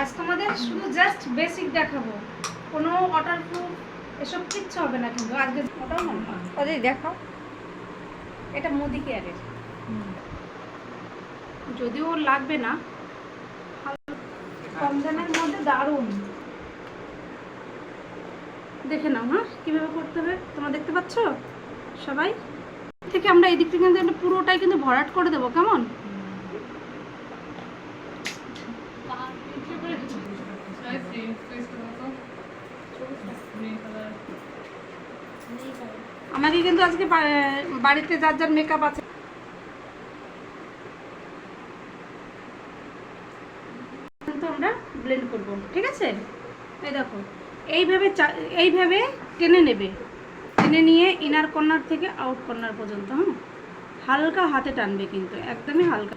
আজ তোমাদের শুধু জাস্ট বেসিক দেখাবো, কোনো ওয়াটারপ্রুফ এসব কিচ্ছু হবে না কিন্তু আজকে। ওটাও না, ওদের দেখাও। এটা মোদি কেয়ারের, যদিও লাগবে না, কম দামের মধ্যে দারুণ। দেখে নাও হ্যাঁ কীভাবে করতে হবে, তোমরা দেখতে পাচ্ছ সবাই থেকে। আমরা এই দিক থেকে কিন্তু পুরোটাই কিন্তু ভরাট করে দেবো, কেমন? আমাকে কিন্তু আজকে বাড়িতে যার যার মেকআপ আছে কিন্তু আমরা ব্লেন্ড করব, ঠিক আছে? এই দেখো এইভাবে টেনে নেবে, টেনে নিয়ে ইনার কর্নার থেকে আউট কর্নার পর্যন্ত, হ্যাঁ হালকা হাতে টানবে কিন্তু, একদমই হালকা।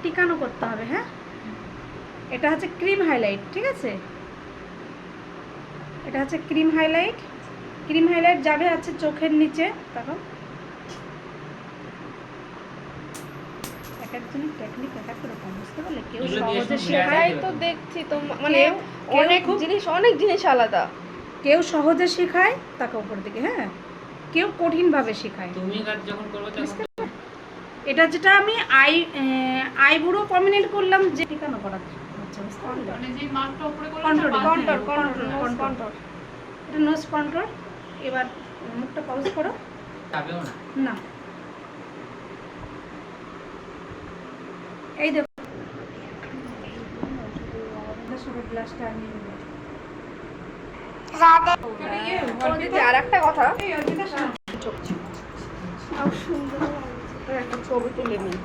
টিকানো করতে হবে, হ্যাঁ। এটা হচ্ছে ক্রিম হাইলাইট, ঠিক আছে? এটা হচ্ছে ক্রিম হাইলাইট। ক্রিম হাইলাইট যাবে আছে চোখের নিচে। দেখো এক একজনের টেকনিক এক এক রকম, বুঝতে পারলে? কেউ সহজে শেখায়, তো দেখছি তো মানে অনেক জিনিস আলাদা। কেউ সহজে শেখায় তাকে উপর দিকে, হ্যাঁ, কেউ কঠিনভাবে শেখায়। তুমি কাজ যখন করবে তখন এটা যেটা আমি আইব্রো কম্বিনেট করলাম, যে ঠিকানা করা হচ্ছে, মানে যে মার্কটা উপরে করলে কন্ট্রোল কন্ট্রোল কন্ট্রোল, এটা নোজ কন্ট্রোল। এবার মুখটা পজ করো। যাবেও না। না, এই দেখো সব গ্লাসটা আমি আর একটা কথা, সুন্দর একটা ছবি তুলে নিই।